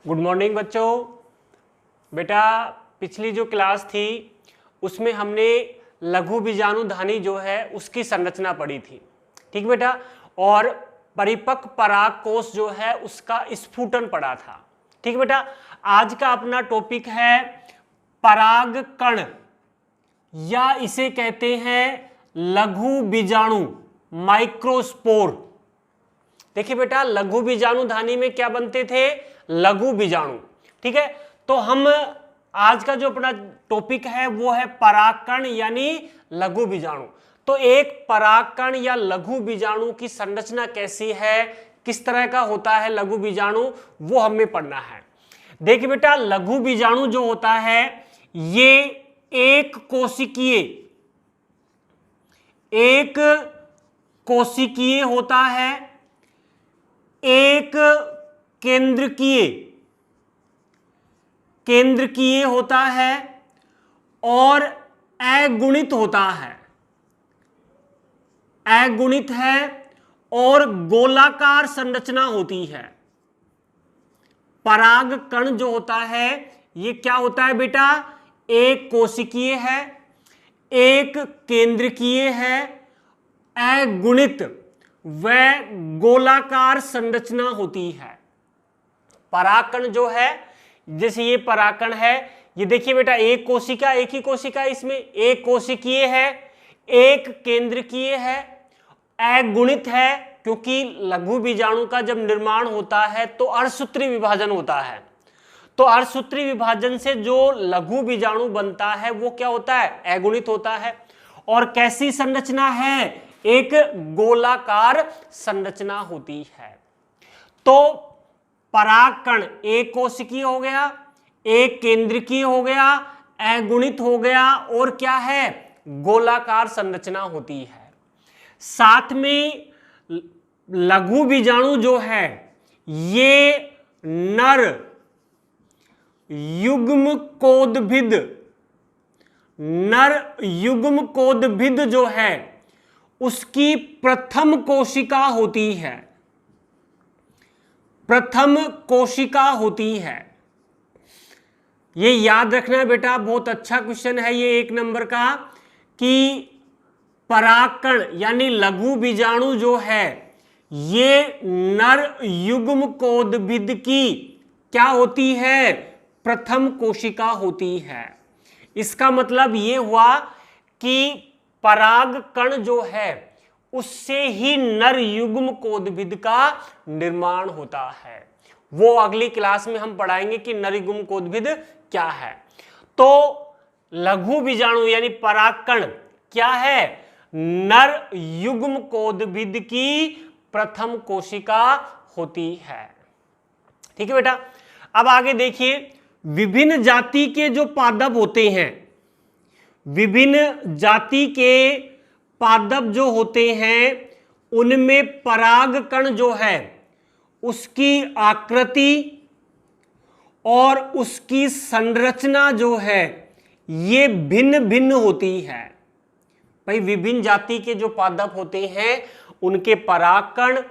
Good morning बच्चों। बेटा पिछली जो क्लास थी उसमें हमने लघु बीजाणुधानी जो है उसकी संरचना पढ़ी थी, ठीक बेटा। और परिपक्व पराग कोश जो है उसका स्फुटन पढ़ा था, ठीक बेटा। आज का अपना टॉपिक है पराग कण या इसे कहते हैं लघु बीजाणु माइक्रोस्पोर। देखिए बेटा लघु बीजाणुधानी में क्या बनते थे? लघु बीजाणु, ठीक है। तो हम आज का जो अपना टॉपिक है वो है परागकण यानी लघु बीजाणु। तो एक परागकण या लघु बीजाणु की संरचना कैसी है, किस तरह का होता है लघु बीजाणु, वो हमें पढ़ना है। देखिए बेटा लघु बीजाणु जो होता है ये एक कोशिकीय होता है, एक केंद्रकीय होता है और अगुणित होता है, अगुणित है और गोलाकार संरचना होती है। पराग कण जो होता है ये क्या होता है बेटा? एक कोशिकीय है, एक केंद्रकीय है, अगुणित व गोलाकार संरचना होती है। परागकण जो है, जैसे ये परागकण है, ये देखिए बेटा एक कोशिका, एक ही कोशिका, इसमें एक कोशिकीय है, एक केंद्रकीय है, अगुणित है, क्योंकि लघु बीजाणु का जब निर्माण होता है तो अर्धसूत्री विभाजन होता है। तो अर्धसूत्री विभाजन से जो लघु बीजाणु बनता है वो क्या होता है? अगुणित होता है। और कैसी संरचना है? एक गोलाकार संरचना होती है। तो परागकण एक कोशिकीय हो गया, एक केंद्रकीय हो गया, अगुणित हो गया और क्या है? गोलाकार संरचना होती है। साथ में लघु बीजाणु जो है ये नर युग्म कोदभिद जो है उसकी प्रथम कोशिका होती है, प्रथम कोशिका होती है। ये याद रखना है बेटा, बहुत अच्छा क्वेश्चन है ये 1 नंबर का, कि परागकण यानी लघु बीजाणु जो है ये नर युग्म कोदभिद की क्या होती है? प्रथम कोशिका होती है। इसका मतलब ये हुआ कि परागकण जो है उससे ही नर युग्म कोदभिद का निर्माण होता है। वो अगली क्लास में हम पढ़ाएंगे कि नर युग्म कोदभिद क्या है। तो लघु बीजाणु यानी परागकण क्या है? नर युग्म कोदभिद की प्रथम कोशिका होती है, ठीक है बेटा। अब आगे देखिए, विभिन्न जाति के जो पादप होते हैं, विभिन्न जाति के पादप जो होते हैं उनमें परागकण जो है उसकी आकृति और उसकी संरचना जो है ये भिन्न भिन्न होती है। भाई विभिन्न जाति के जो पादप होते हैं उनके परागकण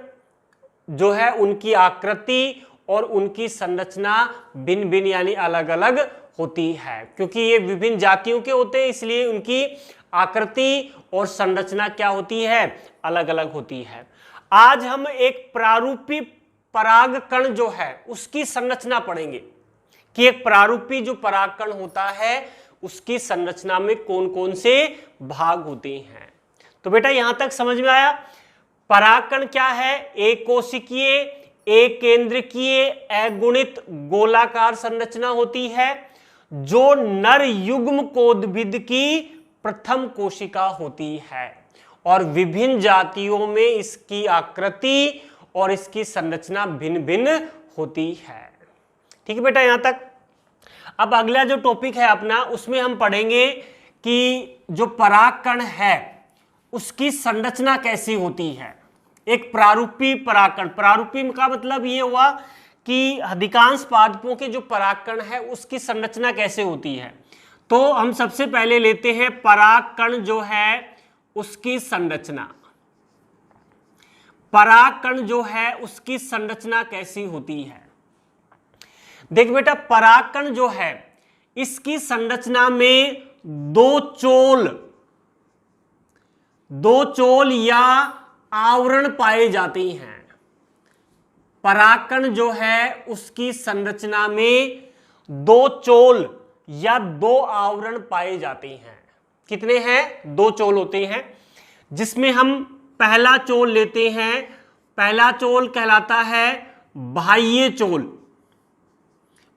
जो है उनकी आकृति और उनकी संरचना भिन्न भिन्न यानी अलग अलग होती है। क्योंकि ये विभिन्न जातियों के होते हैं इसलिए उनकी आकृति और संरचना क्या होती है? अलग अलग होती है। आज हम एक प्रारूपी परागकण जो है उसकी संरचना पढ़ेंगे कि एक प्रारूपी जो परागकण होता है उसकी संरचना में कौन कौन से भाग होते हैं। तो बेटा यहां तक समझ में आया? परागकण क्या है? एक कोशिकीय, एक केंद्रकीय, अगुणित गोलाकार संरचना होती है जो नर युग्म कोदभिद की प्रथम कोशिका होती है। और विभिन्न जातियों में इसकी आकृति और इसकी संरचना भिन्न भिन्न होती है, ठीक है बेटा यहां तक। अब अगला जो टॉपिक है अपना उसमें हम पढ़ेंगे कि जो परागकण है उसकी संरचना कैसी होती है। एक प्रारूपी परागकण, प्रारूपी का मतलब ये हुआ कि अधिकांश पादपों के जो परागकण है उसकी संरचना कैसे होती है। तो हम सबसे पहले लेते हैं परागकण जो है उसकी संरचना। परागकण जो है उसकी संरचना कैसी होती है? देख बेटा, परागकण जो है इसकी संरचना में दो चोल या आवरण पाए जाते हैं। परागकण जो है उसकी संरचना में दो चोल या दो आवरण पाए जाते हैं। कितने हैं? दो चोल होते हैं, जिसमें हम पहला चोल लेते हैं। पहला चोल कहलाता है बाह्य चोल।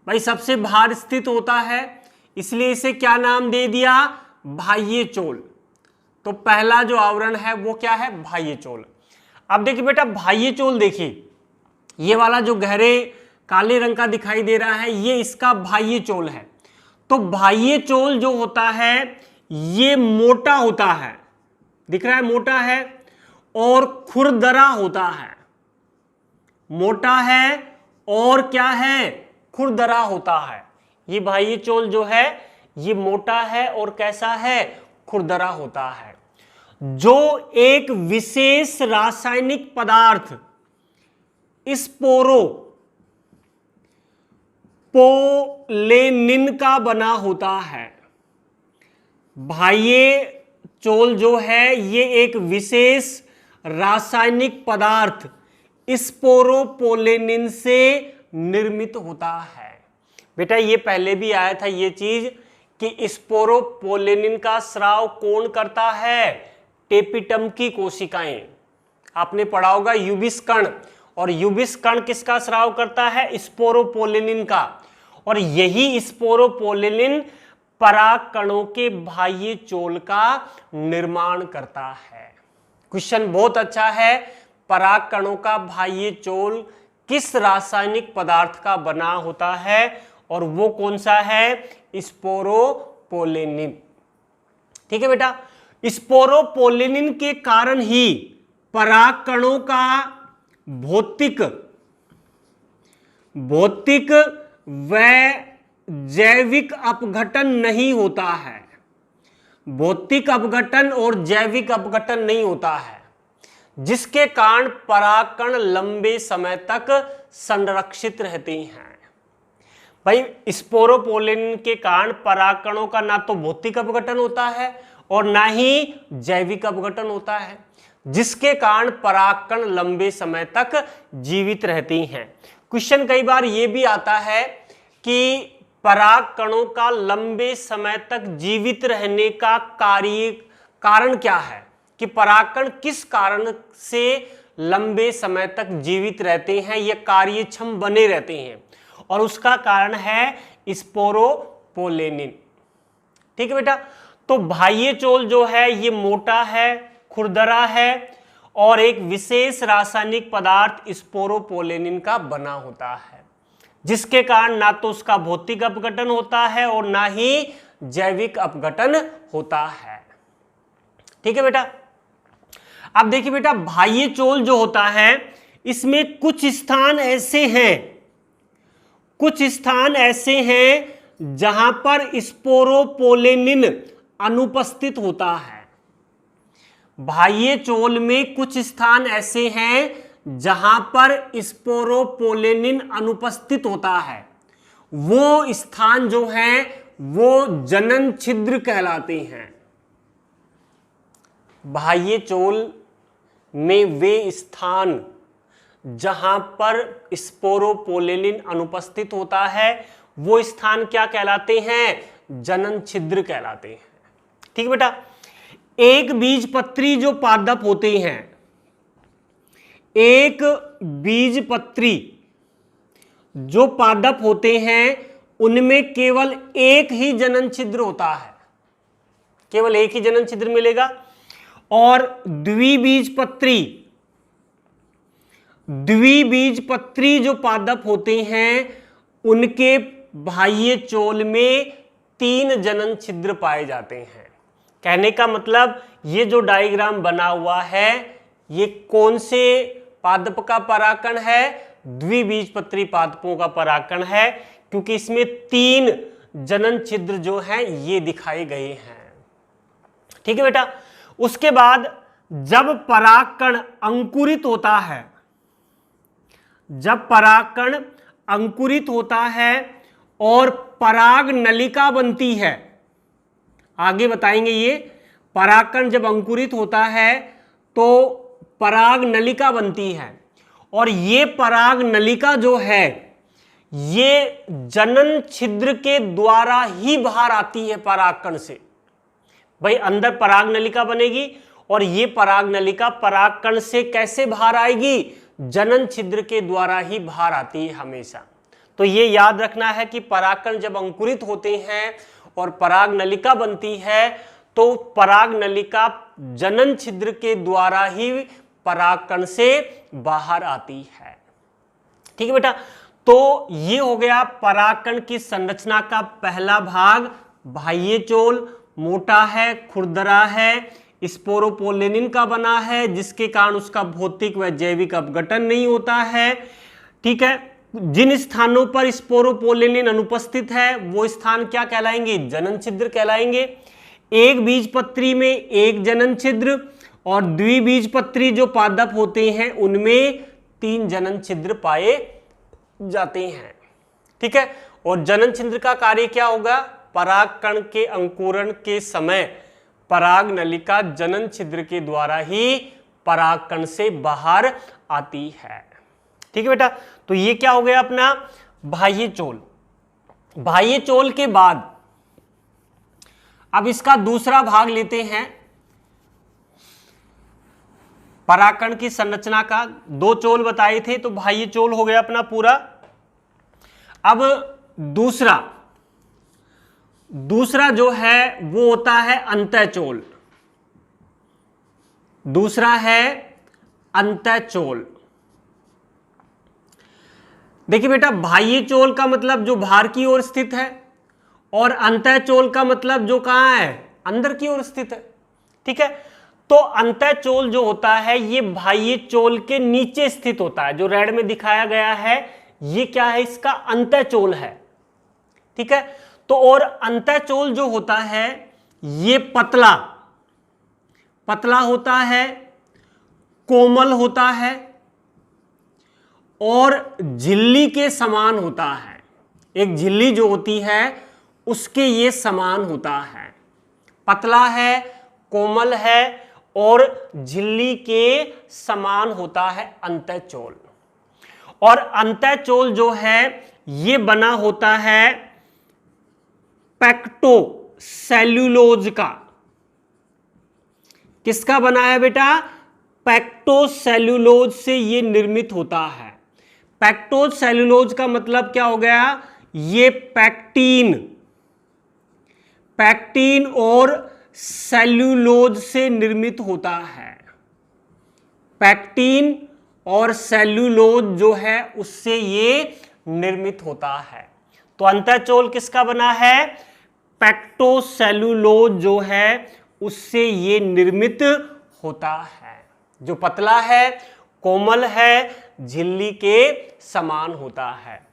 भाई सबसे बाहर स्थित होता है, इसलिए इसे क्या नाम दे दिया? बाह्य चोल। तो पहला जो आवरण है वो क्या है? बाह्य चोल। अब देखिए बेटा, बाह्य चोल देखिए, ये वाला जो गहरे काले रंग का दिखाई दे रहा है, ये इसका बाह्य चोल है। तो बाह्य चोल जो होता है ये मोटा होता है, दिख रहा है, मोटा है और खुरदरा होता है। मोटा है और क्या है? खुरदरा होता है। ये बाह्य चोल जो है ये मोटा है और कैसा है? खुरदरा होता है। जो एक विशेष रासायनिक पदार्थ स्पोरोपोलेनिन का बना होता है। बाह्य चोल जो है ये एक विशेष रासायनिक पदार्थ स्पोरोपोलेनिन से निर्मित होता है। बेटा ये पहले भी आया था ये चीज कि स्पोरोपोलेनिन का स्राव कौन करता है? टेपिटम की कोशिकाएं। आपने पढ़ा होगा यूबिस कण, और यूबिस कण किसका स्राव करता है? स्पोरोपोलेनिन का। और यही स्पोरोपोलेनिन परागकणों के बाह्य चोल का निर्माण करता है। क्वेश्चन बहुत अच्छा है। परागकणों का बाह्य चोल किस रासायनिक पदार्थ का बना होता है? और वो कौन सा है? स्पोरोपोलेनिन। ठीक है बेटा, स्पोरोपोलेनिन के कारण ही परागकणों का भौतिक व जैविक अपघटन नहीं होता है। भौतिक अपघटन और जैविक अपघटन नहीं होता है, जिसके कारण परागकण लंबे समय तक संरक्षित रहते हैं। भाई स्पोरोपोलेनिन के कारण परागकणों का ना तो भौतिक अपघटन होता है और ना ही जैविक अपघटन होता है, जिसके कारण परागकण लंबे समय तक जीवित रहती हैं। क्वेश्चन कई बार यह भी आता है कि परागकणों का लंबे समय तक जीवित रहने का कारण क्या है? कि परागकण किस कारण से लंबे समय तक जीवित रहते हैं, ये कार्यक्षम बने रहते हैं? और उसका कारण है स्पोरोपोलेनिन। ठीक है बेटा, तो बाह्य चोल जो है ये मोटा है, खुरदरा है और एक विशेष रासायनिक पदार्थ स्पोरोपोलेनिन का बना होता है, जिसके कारण ना तो उसका भौतिक अपघटन होता है और ना ही जैविक अपघटन होता है। ठीक है बेटा, अब देखिए बेटा, बाह्य चोल जो होता है इसमें कुछ स्थान ऐसे हैं जहां पर स्पोरोपोलेनिन अनुपस्थित होता है। बाह्य चोल में कुछ स्थान ऐसे हैं जहां पर स्पोरोपोलेनिन अनुपस्थित होता है। वो स्थान जो है वो जनन छिद्र कहलाते हैं। बाह्य चोल में वे स्थान जहां पर स्पोरोपोलेनिन अनुपस्थित होता है वो स्थान क्या कहलाते हैं? जनन छिद्र कहलाते हैं। ठीक है बेटा, एक बीजपत्री जो पादप होते हैं, एक बीजपत्री जो पादप होते हैं उनमें केवल एक ही जनन छिद्र होता है, केवल एक ही जनन छिद्र मिलेगा। और द्विबीजपत्री जो पादप होते हैं उनके बाह्य चोल में 3 जनन छिद्र पाए जाते हैं। कहने का मतलब ये जो डायग्राम बना हुआ है ये कौन से पादप का परागकण है? द्विबीजपत्री पादपों का परागकण है, क्योंकि इसमें 3 जनन छिद्र जो हैं ये दिखाए गए हैं। ठीक है बेटा, उसके बाद जब परागकण अंकुरित होता है, जब परागकण अंकुरित होता है और पराग नलिका बनती है। आगे बताएंगे ये परागकण जब अंकुरित होता है तो पराग नलिका बनती है, और ये पराग नलिका जो है ये जनन छिद्र के द्वारा ही बाहर आती है परागकण से। भाई अंदर पराग नलिका बनेगी और ये पराग नलिका परागकण से कैसे बाहर आएगी? जनन छिद्र के द्वारा ही बाहर आती है हमेशा। तो ये याद रखना है कि परागकण जब अंकुरित होते हैं और पराग नलिका बनती है तो पराग नलिका जनन छिद्र के द्वारा ही परागकण से बाहर आती है। ठीक है बेटा, तो ये हो गया परागकण की संरचना का पहला भाग। बाह्य चोल मोटा है, खुरदरा है, स्पोरोपोलिनिन का बना है, जिसके कारण उसका भौतिक व जैविक अपघटन नहीं होता है। ठीक है, जिन स्थानों पर स्पोरोपोलिनिन अनुपस्थित है वो स्थान क्या कहलाएंगे? जनन छिद्र कहलाएंगे। एक बीजपत्री में एक जनन छिद्र और द्विबीजपत्री जो पादप होते हैं उनमें 3 जनन छिद्र पाए जाते हैं। ठीक है, और जनन छिद्र का कार्य क्या होगा? परागकण के अंकुरण के समय पराग नलिका जनन छिद्र के द्वारा ही परागकण से बाहर आती है। ठीक है बेटा, तो ये क्या हो गया अपना बाह्य चोल। बाह्य चोल के बाद अब इसका दूसरा भाग लेते हैं। परागकण की संरचना का 2 चोल बताए थे, तो बाह्य चोल हो गया अपना पूरा। अब दूसरा जो है वो होता है अंतःचोल। दूसरा है अंतःचोल। देखिए बेटा, बाह्य चोल का मतलब जो बाहर की ओर स्थित है और अंतःचोल का मतलब जो कहां है? अंदर की ओर स्थित है। ठीक है, तो अंतःचोल जो होता है ये बाह्य चोल के नीचे स्थित होता है। जो रेड में दिखाया गया है ये क्या है? इसका अंतःचोल है। ठीक है, तो और अंतःचोल जो होता है ये पतला होता है, कोमल होता है और झिल्ली के समान होता है। एक झिल्ली जो होती है उसके ये समान होता है। पतला है, कोमल है और झिल्ली के समान होता है अंतःचोल। और अंतःचोल जो है ये बना होता है पेक्टोसेल्यूलोज का। किसका बना है बेटा? पेक्टोसेल्यूलोज से ये निर्मित होता है। पेक्टोसेल्यूलोज का मतलब क्या हो गया? ये पैक्टीन और सेल्यूलोज से निर्मित होता है। पैक्टीन और सेल्यूलोज जो है उससे ये निर्मित होता है। तो अंतःचोल किसका बना है? पेक्टोसेल्यूलोज जो है उससे ये निर्मित होता है, जो पतला है, कोमल है, झिल्ली के समान होता है।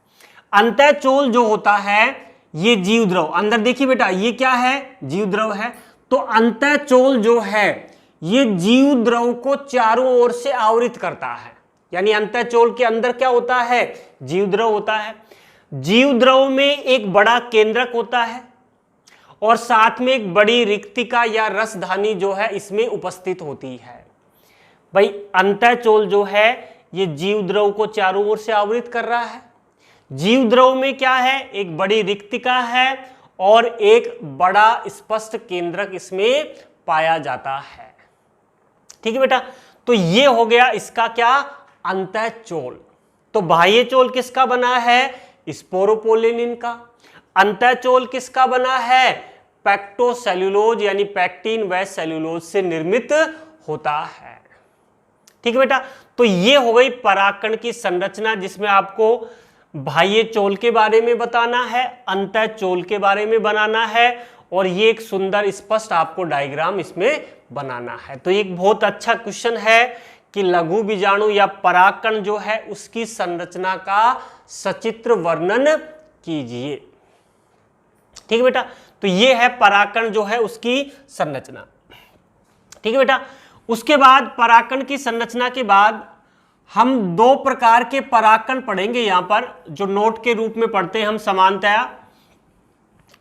अंतःचोल जो होता है ये जीवद्रव, अंदर देखिए बेटा ये क्या है? जीवद्रव है। तो अंतःचोल जो है ये जीवद्रव को चारों ओर से आवृत करता है। यानी अंतःचोल के अंदर क्या होता है? जीवद्रव होता है। जीवद्रव में एक बड़ा केंद्रक होता है और साथ में एक बड़ी रिक्तिका या रसधानी जो है इसमें उपस्थित होती है। भाई अंतःचोल जो है ये जीवद्रव को चारों ओर से आवृत कर रहा है। जीवद्रव में क्या है? एक बड़ी रिक्तिका है और एक बड़ा स्पष्ट केंद्रक इसमें पाया जाता है। ठीक है बेटा, तो ये हो गया इसका क्या? अंतःचोल। तो बाह्य चोल किसका बना है? स्पोरोपोलिनिन का। अंतःचोल किसका बना है? पेक्टोसेल्यूलोज यानी पैक्टीन व सेल्यूलोज से निर्मित होता है। ठीक है बेटा, तो ये हो गई परागकण की संरचना, जिसमें आपको बाह्य चोल के बारे में बताना है, अंतःचोल के बारे में बनाना है और ये एक सुंदर स्पष्ट आपको डायग्राम इसमें बनाना है। तो एक बहुत अच्छा क्वेश्चन है कि लघु बीजाणु या परागकण जो है उसकी संरचना का सचित्र वर्णन कीजिए। ठीक है बेटा, तो ये है परागकण जो है उसकी संरचना। ठीक है बेटा, उसके बाद परागकण की संरचना के बाद हम दो प्रकार के परागकण पढ़ेंगे यहां पर, जो नोट के रूप में पढ़ते हैं हम सामान्यतया,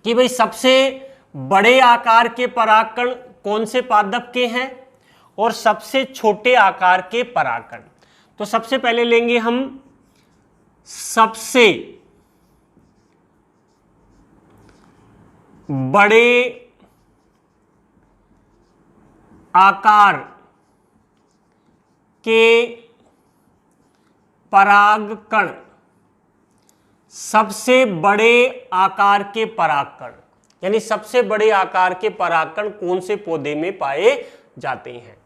कि भाई सबसे बड़े आकार के परागकण कौन से पादप के हैं और सबसे छोटे आकार के परागकण। तो सबसे पहले लेंगे हम सबसे बड़े आकार के परागकण। सबसे बड़े आकार के परागकण यानी सबसे बड़े आकार के परागकण कौन से पौधे में पाए जाते हैं,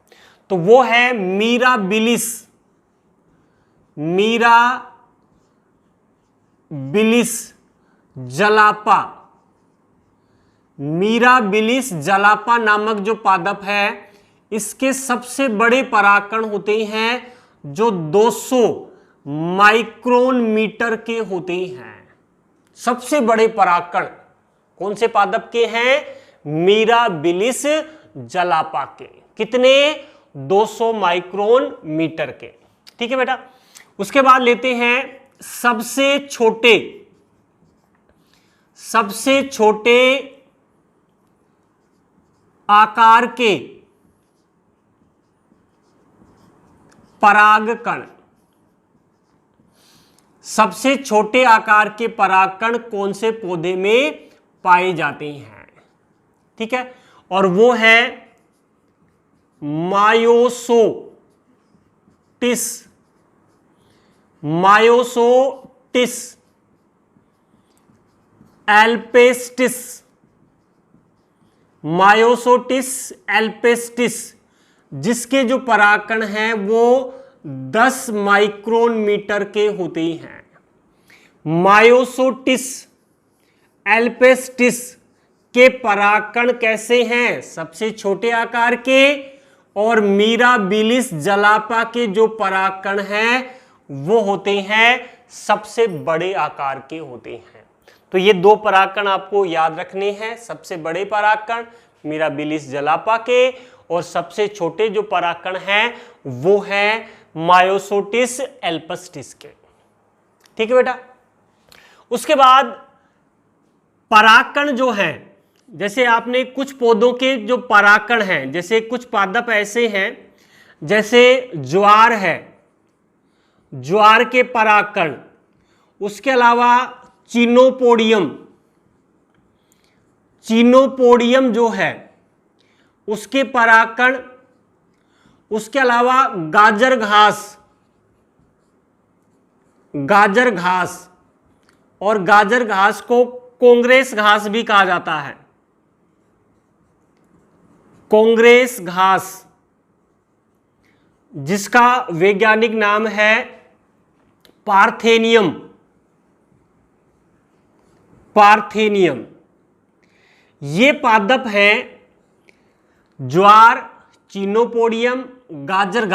तो वो है मिराबिलिस। मिराबिलिस जलापा। मिराबिलिस जलापा नामक जो पादप है, इसके सबसे बड़े परागकण होते हैं जो 200 माइक्रोन मीटर के होते हैं। सबसे बड़े परागकण कौन से पादप के हैं? मिराबिलिस जलापा के। कितने? 200 माइक्रोन मीटर के। ठीक है बेटा। उसके बाद लेते हैं सबसे छोटे आकार के परागकण। सबसे छोटे आकार के परागकण कौन से पौधे में पाए जाते हैं? ठीक है, और वो है मायोसोटिस एल्पेस्टिस, जिसके जो परागकण हैं वो 10 माइक्रोन मीटर के होते हैं। मायोसोटिस एल्पेस्टिस के परागकण कैसे हैं? सबसे छोटे आकार के। और मिराबिलिस जलापा के जो परागकण हैं वो होते हैं सबसे बड़े आकार के होते हैं। तो ये दो परागकण आपको याद रखने हैं, सबसे बड़े परागकण मिराबिलिस जलापा के, और सबसे छोटे जो परागकण हैं वो है मायोसोटिस एल्पेस्टिस के। ठीक है बेटा। उसके बाद परागकण जो हैं, जैसे आपने कुछ पौधों के जो परागकण हैं, जैसे कुछ पादप ऐसे हैं, जैसे ज्वार है, ज्वार के परागकण। उसके अलावा चीनोपोडियम जो है उसके परागकण। उसके अलावा गाजर घास, और गाजर घास को कांग्रेस घास भी कहा जाता है। कांग्रेस घास, जिसका वैज्ञानिक नाम है पार्थेनियम। ये पादप हैं ज्वार, चीनोपोडियम, गाजर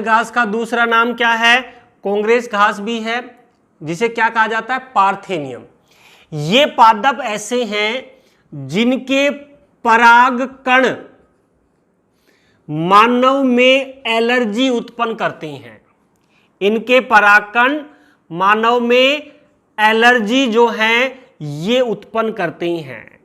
घास का दूसरा नाम क्या है? कांग्रेस घास भी है, जिसे क्या कहा जाता है? पार्थेनियम। ये पादप ऐसे हैं जिनके परागकण मानव में एलर्जी उत्पन्न करते हैं। इनके परागकण मानव में एलर्जी जो है ये उत्पन्न करते हैं।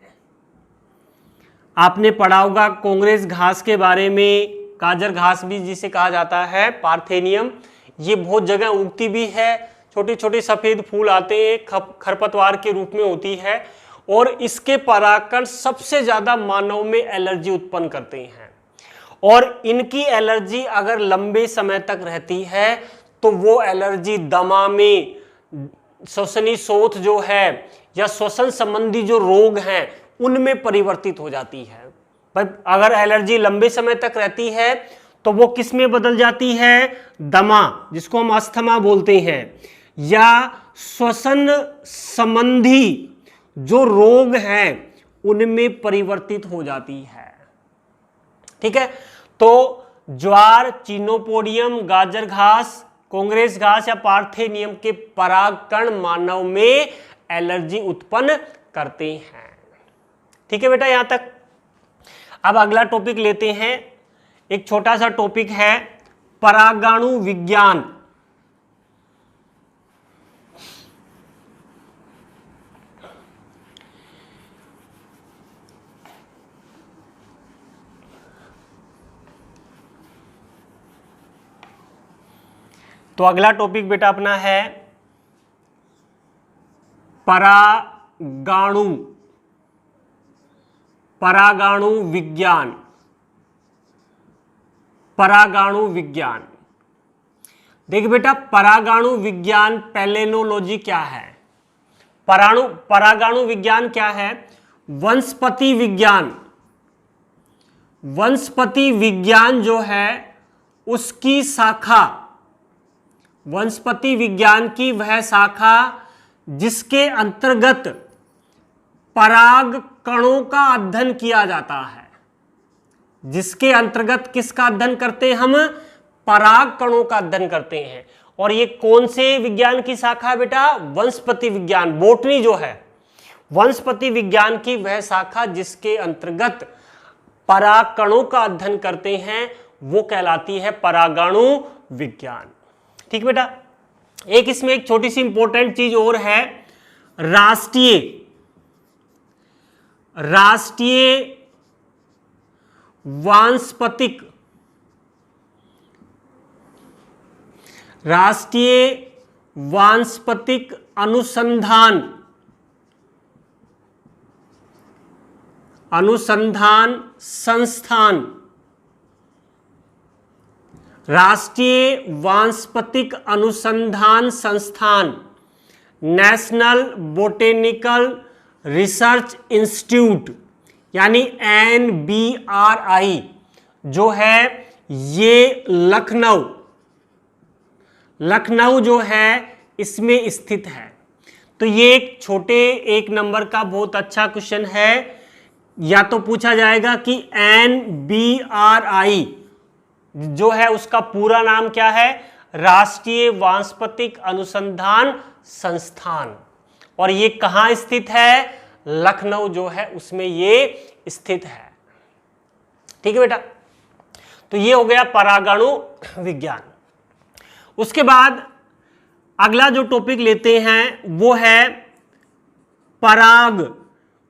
आपने पढ़ा होगा कांग्रेस घास के बारे में, गाजर घास भी जिसे कहा जाता है पार्थेनियम। ये बहुत जगह उगती भी है, छोटे छोटे सफेद फूल आते हैं, खरपतवार के रूप में होती है, और इसके परागकण सबसे ज्यादा मानव में एलर्जी उत्पन्न करते हैं। और इनकी एलर्जी अगर लंबे समय तक रहती है तो वो एलर्जी दमा में, श्वसनी शोथ जो है या श्वसन संबंधी जो रोग हैं उनमें परिवर्तित हो जाती है। पर अगर एलर्जी लंबे समय तक रहती है तो वो किस में बदल जाती है? दमा, जिसको हम अस्थमा बोलते हैं, या श्वसन संबंधी जो रोग हैं उनमें परिवर्तित हो जाती है। ठीक है। तो ज्वार, चीनोपोडियम, गाजर घास, कांग्रेस घास या पार्थेनियम के परागकण मानव में एलर्जी उत्पन्न करते हैं। ठीक है बेटा, यहां तक। अब अगला टॉपिक लेते हैं। एक छोटा सा टॉपिक है परागाणु विज्ञान। तो अगला टॉपिक बेटा अपना है परागाणु, परागाणु विज्ञान। परागाणु विज्ञान, देखिए बेटा परागाणु विज्ञान पैलेनोलॉजी क्या है? परागाणु विज्ञान क्या है? वनस्पति विज्ञान। वनस्पति विज्ञान जो है उसकी शाखा, वनस्पति विज्ञान की वह शाखा जिसके अंतर्गत पराग कणों का अध्ययन किया जाता है। जिसके अंतर्गत किसका अध्ययन करते हैं हम? पराग कणों का अध्ययन करते हैं। और ये कौन से विज्ञान की शाखा है बेटा? वनस्पति विज्ञान, बोटनी जो है, वनस्पति विज्ञान की वह शाखा जिसके अंतर्गत पराग कणों का अध्ययन करते हैं वो कहलाती है परागाणु विज्ञान। ठीक बेटा। एक इसमें एक छोटी सी इंपॉर्टेंट चीज और है, राष्ट्रीय वानस्पतिक, राष्ट्रीय वानस्पतिक अनुसंधान संस्थान। राष्ट्रीय वानस्पतिक अनुसंधान संस्थान, नेशनल बोटेनिकल रिसर्च इंस्टीट्यूट यानी NBRI जो है ये लखनऊ जो है इसमें स्थित है। तो ये एक छोटे एक नंबर का बहुत अच्छा क्वेश्चन है। या तो पूछा जाएगा कि NBRI जो है उसका पूरा नाम क्या है? राष्ट्रीय वानस्पतिक अनुसंधान संस्थान। और ये कहां स्थित है? लखनऊ जो है उसमें ये स्थित है। ठीक है बेटा। तो ये हो गया परागाणु विज्ञान। उसके बाद अगला जो टॉपिक लेते हैं वो है पराग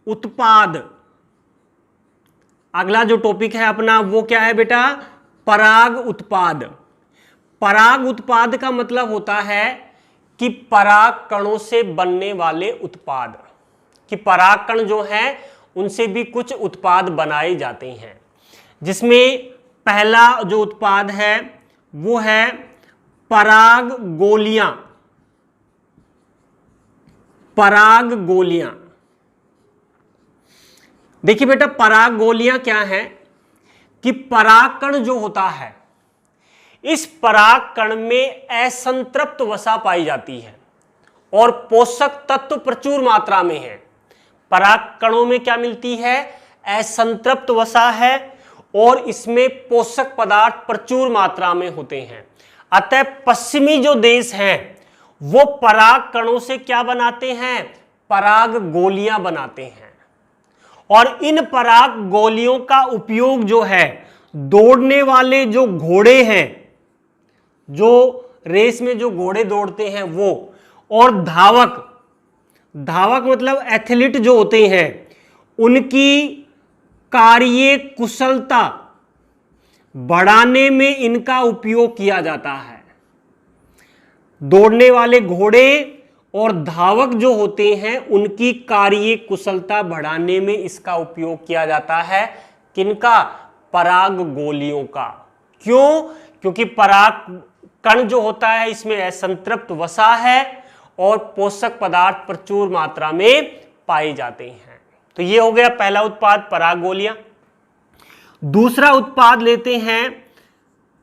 उत्पाद। अगला जो टॉपिक है अपना वो क्या है बेटा? पराग उत्पाद। पराग उत्पाद का मतलब होता है कि पराग कणों से बनने वाले उत्पाद, कि पराग कण जो हैं उनसे भी कुछ उत्पाद बनाए जाते हैं। जिसमें पहला जो उत्पाद है वो है पराग गोलियां। पराग गोलियां, देखिए बेटा पराग गोलियां क्या है कि पराग कण जो होता है इस पराग कण में असंतृप्त वसा पाई जाती है और पोषक तत्व प्रचुर मात्रा में है। पराग कणों में क्या मिलती है? असंतृप्त वसा है और इसमें पोषक पदार्थ प्रचुर मात्रा में होते हैं। अतः पश्चिमी जो देश हैं वो पराग कणों से क्या बनाते हैं? पराग गोलियां बनाते हैं। और इन पराग गोलियों का उपयोग जो है दौड़ने वाले जो घोड़े हैं, जो रेस में जो घोड़े दौड़ते हैं वो, और धावक मतलब एथलीट जो होते हैं उनकी कार्य कुशलता बढ़ाने में इनका उपयोग किया जाता है। दौड़ने वाले घोड़े और धावक जो होते हैं उनकी कार्य कुशलता बढ़ाने में इसका उपयोग किया जाता है। किनका? पराग गोलियों का। क्यों? क्योंकि पराग कण जो होता है इसमें असंतृप्त वसा है और पोषक पदार्थ प्रचुर मात्रा में पाए जाते हैं। तो ये हो गया पहला उत्पाद पराग गोलियां। दूसरा उत्पाद लेते हैं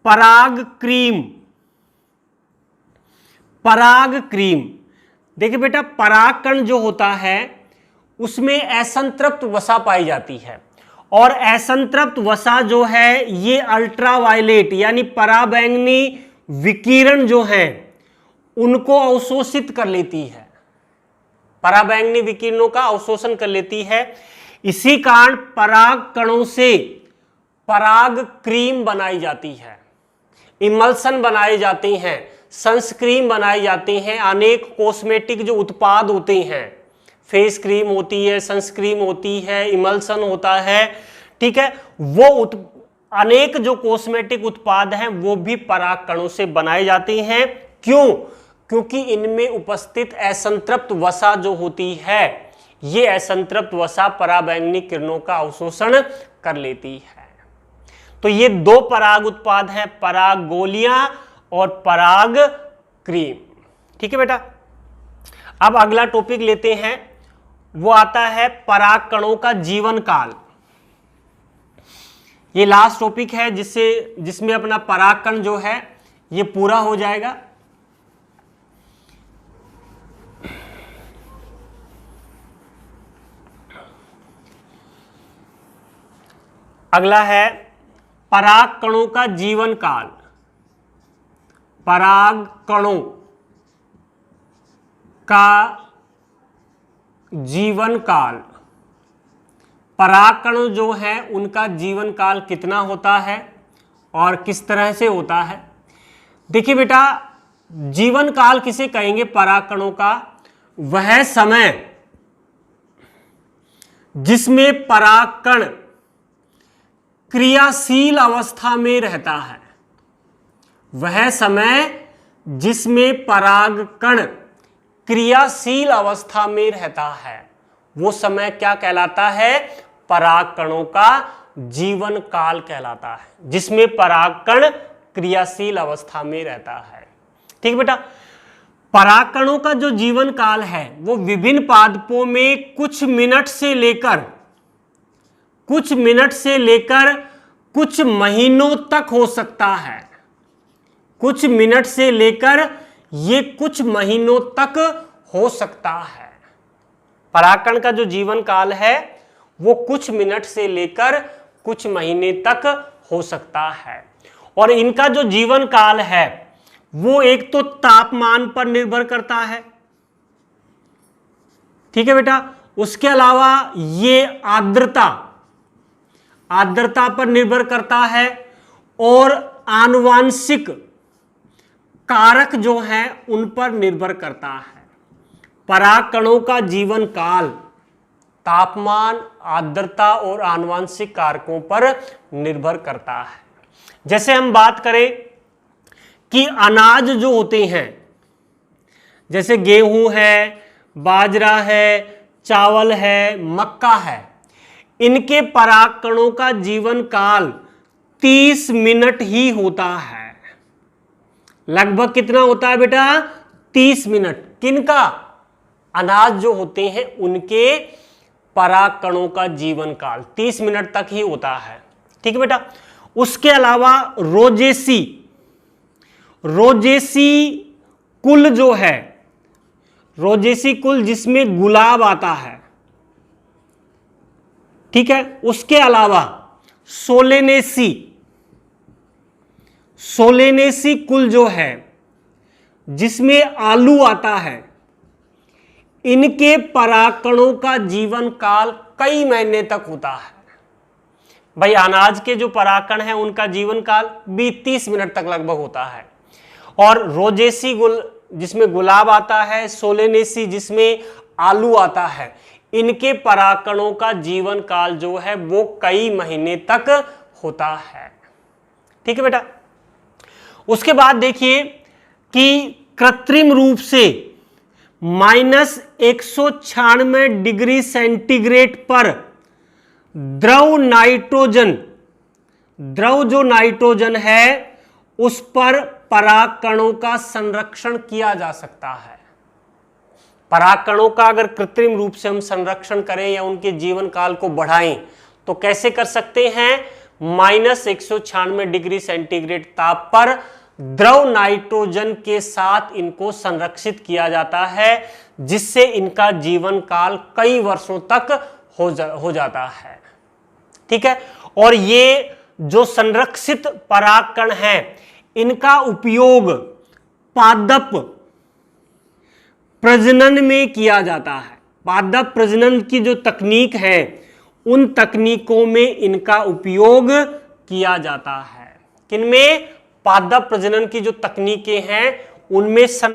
पराग क्रीम। पराग क्रीम, देखिए बेटा पराग कण जो होता है उसमें असंतृप्त वसा पाई जाती है और असंतृप्त वसा जो है ये अल्ट्रावायलेट यानी पराबैंगनी विकिरण जो है उनको अवशोषित कर लेती है। पराबैंगनी विकिरणों का अवशोषण कर लेती है। इसी कारण पराग कणों से पराग क्रीम बनाई जाती है। इमल्सन बनाए जाते हैं, सनस्क्रीन बनाई जाती हैं, अनेक कॉस्मेटिक जो उत्पाद होते हैं, फेस क्रीम होती है, सनस्क्रीन होती है, इमल्सन होता है, ठीक है, वो अनेक जो कॉस्मेटिक उत्पाद हैं वो भी पराग कणों से बनाए जाते हैं। क्यों? क्योंकि इनमें उपस्थित असंतृप्त वसा जो होती है, ये असंतृप्त वसा पराबैंगनी किरणों का अवशोषण कर लेती है। तो ये दो पराग उत्पाद हैं, पराग गोलियां और पराग क्रीम। ठीक है बेटा, अब अगला टॉपिक लेते हैं, वो आता है पराग कणों का जीवन काल। ये लास्ट टॉपिक है जिसमें अपना पराग कण जो है ये पूरा हो जाएगा। अगला है पराग कणों का जीवन काल। पराग कणों का जीवन काल, पराग कण जो है उनका जीवन काल कितना होता है और किस तरह से होता है। देखिए बेटा, जीवन काल किसे कहेंगे पराग कणों का? वह समय जिसमें पराग कण क्रियाशील अवस्था में रहता है। वह समय जिसमें पराग कण क्रियाशील अवस्था में रहता है, वो समय क्या कहलाता है? पराग कणों का जीवन काल कहलाता है, जिसमें पराग कण क्रियाशील अवस्था में रहता है। ठीक बेटा, पराग कणों का जो जीवन काल है वो विभिन्न पादपों में कुछ मिनट से लेकर कुछ महीनों तक हो सकता है। कुछ मिनट से लेकर ये कुछ महीनों तक हो सकता है। पराग कण का जो जीवन काल है वो कुछ मिनट से लेकर कुछ महीने तक हो सकता है। और इनका जो जीवन काल है वो एक तो तापमान पर निर्भर करता है, ठीक है बेटा, उसके अलावा ये आर्द्रता पर निर्भर करता है और आनुवांशिक कारक जो हैं उन पर निर्भर करता है। पराग कणों का जीवन काल तापमान, आर्द्रता और आनुवांशिक कारकों पर निर्भर करता है। जैसे हम बात करें कि अनाज जो होते हैं, जैसे गेहूं है, बाजरा है, चावल है, मक्का है, इनके पराग कणों का जीवन काल 30 मिनट ही होता है। लगभग कितना होता है बेटा? 30 मिनट। किनका? अनाज जो होते हैं उनके पराग कणों का जीवन काल 30 मिनट तक ही होता है। ठीक है बेटा, उसके अलावा रोजेसी कुल जो है, रोजेसी कुल जिसमें गुलाब आता है, ठीक है, उसके अलावा सोलेनेसी कुल जो है जिसमें आलू आता है, इनके पराग कणों का जीवन काल कई महीने तक होता है। भाई अनाज के जो परागकण हैं उनका जीवन काल भी 30 मिनट तक लगभग होता है। और रोजेसी जिसमें गुलाब आता है, सोलेनेसी जिसमें आलू आता है, इनके परागकणों का जीवन काल जो है वो कई महीने तक होता है। ठीक है बेटा, उसके बाद देखिए कि कृत्रिम रूप से -196 डिग्री सेंटीग्रेड पर द्रव जो नाइट्रोजन है उस पर पराग कणों का संरक्षण किया जा सकता है। पराग कणों का अगर कृत्रिम रूप से हम संरक्षण करें या उनके जीवन काल को बढ़ाएं तो कैसे कर सकते हैं? -196 डिग्री सेंटीग्रेड ताप पर द्रव नाइट्रोजन के साथ इनको संरक्षित किया जाता है, जिससे इनका जीवन काल कई वर्षों तक हो जाता है। ठीक है, और ये जो संरक्षित पराग कण हैं इनका उपयोग पादप प्रजनन में किया जाता है। पादप प्रजनन की जो तकनीक है उन तकनीकों में इनका उपयोग किया जाता है। किनमें? पादप प्रजनन की जो तकनीकें हैं उनमें